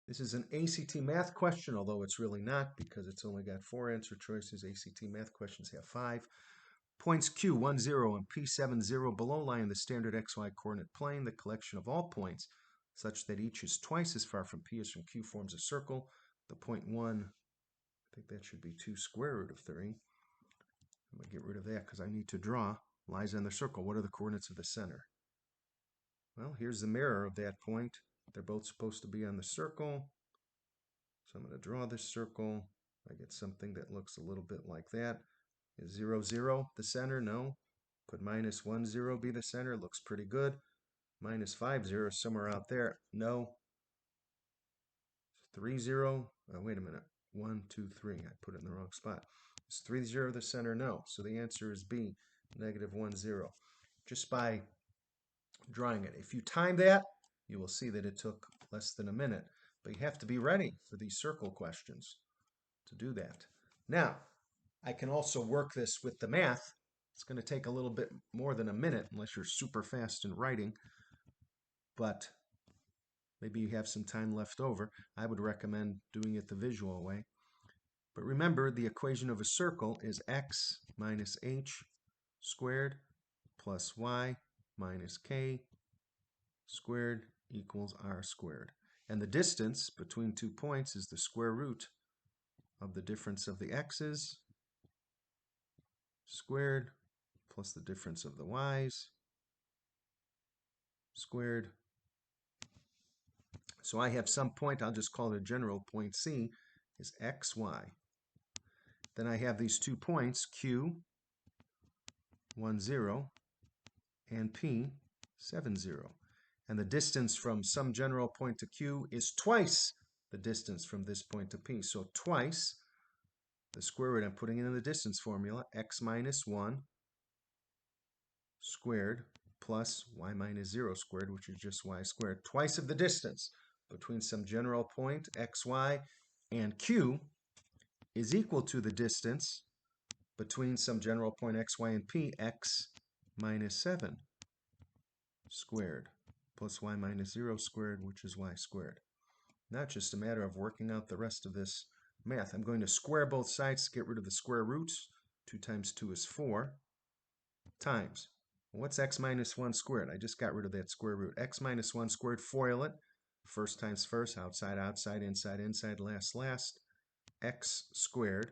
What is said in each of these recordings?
This is an ACT math question, although it's really not because it's only got 4 answer choices. ACT math questions have 5. Points Q 10 and P 70 below lie in the standard XY coordinate plane. The collection of all points such that each is twice as far from P as from Q forms a circle. The point 1, I think that should be 2 square root of 3. I'm going to get rid of that because I need to draw. Lies on the circle. What are the coordinates of the center? Well, here's the mirror of that point. They're both supposed to be on the circle. So I'm going to draw this circle. I get something that looks a little bit like that. Is 0, 0 the center? No. Could minus 1, 0 be the center? Looks pretty good. Minus 5, 0 somewhere out there? No. 3, 0. Oh, wait a minute. 1, 2, 3. I put it in the wrong spot. Is 3, 0 the center? No. So the answer is B, negative 1, 0. Just by drawing it. If you time that, you will see that it took less than a minute. But you have to be ready for these circle questions to do that. Now, I can also work this with the math. It's going to take a little bit more than a minute unless you're super fast in writing, but maybe you have some time left over. I would recommend doing it the visual way. But remember, the equation of a circle is x minus h squared plus y minus k squared equals r squared. And the distance between 2 points is the square root of the difference of the x's squared plus the difference of the y's squared. So I have some point, I'll just call it a general point C, is xy. Then I have these 2 points, Q, 1, 0, and P, 7, 0. And the distance from some general point to Q is twice the distance from this point to P. So twice the square root, I'm putting it in the distance formula, x minus 1 squared plus y minus 0 squared, which is just y squared. Twice of the distance between some general point, xy, and q is equal to the distance between some general point, xy, and p, x minus 7 squared plus y minus 0 squared, which is y squared. Now it's just a matter of working out the rest of this math. I'm going to square both sides to get rid of the square roots. 2 times 2 is 4 times. What's x minus 1 squared? I just got rid of that square root. X minus 1 squared, FOIL it. First times first, outside, outside, inside, inside, last, last. X squared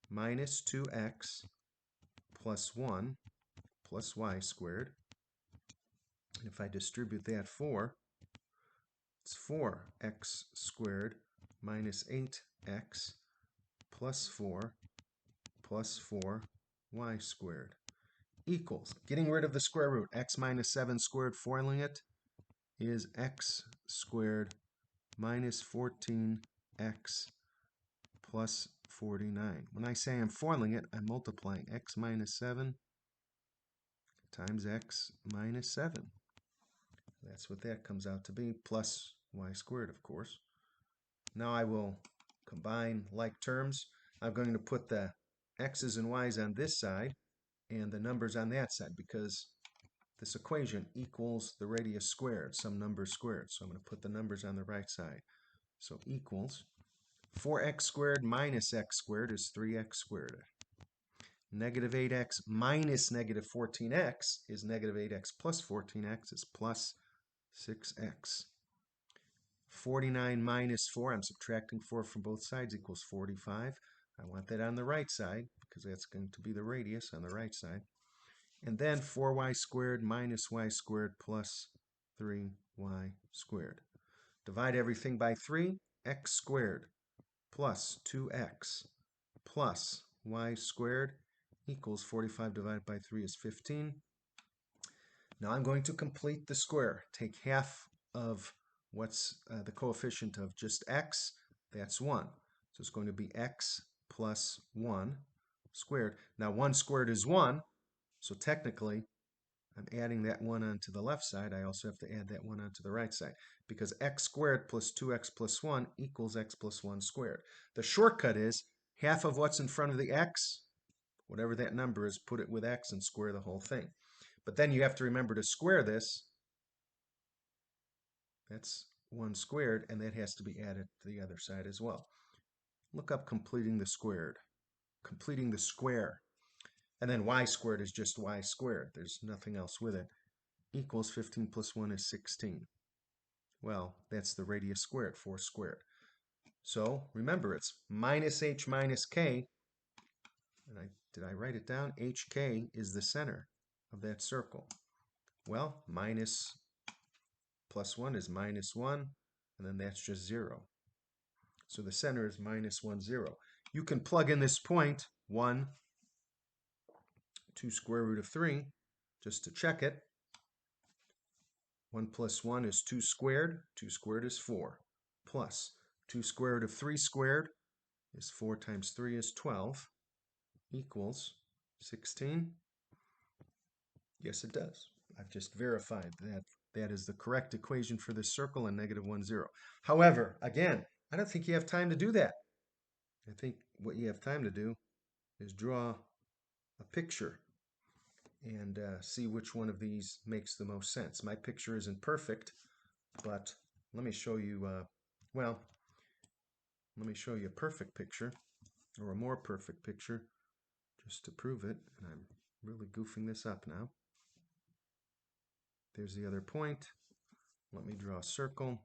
minus 2x plus 1 plus y squared. And if I distribute that 4, it's 4x squared minus 8x plus 4 plus 4y squared equals, getting rid of the square root, x minus 7 squared, foiling it, is x squared minus 14x plus 49. When I say I'm foiling it, I'm multiplying x minus 7 times x minus 7. That's what that comes out to be, plus y squared, of course. Now I will combine like terms. I'm going to put the x's and y's on this side and the numbers on that side because this equation equals the radius squared, some number squared. So I'm going to put the numbers on the right side. So equals 4x squared minus x squared is 3x squared. Negative 8x minus negative 14x is negative 8x plus 14x is plus 6x. 49 minus 4, I'm subtracting 4 from both sides, equals 45. I want that on the right side because that's going to be the radius on the right side. And then 4y squared minus y squared plus 3y squared. Divide everything by 3, x squared plus 2x plus y squared equals 45 divided by 3 is 15. Now I'm going to complete the square. Take half of what's the coefficient of just x, that's 1. So it's going to be x plus 1 squared. Now 1 squared is 1, so technically I'm adding that 1 onto the left side. I also have to add that 1 onto the right side because x squared plus 2x plus 1 equals x plus 1 squared. The shortcut is half of what's in front of the x, whatever that number is, put it with x and square the whole thing. But then you have to remember to square this. That's 1 squared, and that has to be added to the other side as well. Look up completing the squared. Completing the square. And then y squared is just y squared. There's nothing else with it. Equals 15 plus 1 is 16. Well, that's the radius squared, 4 squared. So remember, it's minus h minus k. And did I write it down? HK is the center of that circle. Well, minus plus 1 is minus 1, and then that's just 0. So the center is minus 1, 0. You can plug in this point, 1, 2 square root of 3, just to check it. 1 plus 1 is 2 squared. 2 squared is 4. Plus 2 square root of 3 squared is 4 times 3 is 12. Equals 16. Yes, it does. I've just verified that that is the correct equation for this circle and negative 1, 0. However, again, I don't think you have time to do that. I think what you have time to do is draw a picture and see which one of these makes the most sense. My picture isn't perfect, but let me show you, let me show you a perfect picture, or a more perfect picture, just to prove it. And I'm really goofing this up now. There's the other point. Let me draw a circle.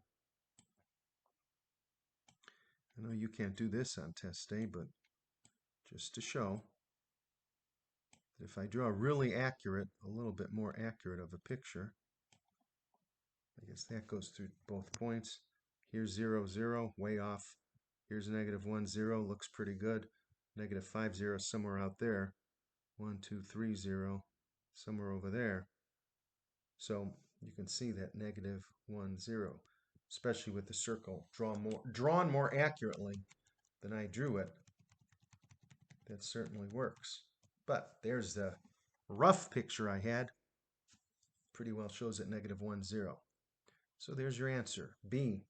I know you can't do this on test day, but just to show that if I draw really accurate, a little bit more accurate of a picture, I guess that goes through both points. Here's 0, 0, way off. Here's negative 1, 0, looks pretty good. Negative 5, 0, somewhere out there. 1, 2, 3, 0, somewhere over there. So you can see that negative 1, 0, especially with the circle drawn more accurately than I drew it. That certainly works. But there's the rough picture I had. Pretty well shows it negative 1, 0. So there's your answer. B,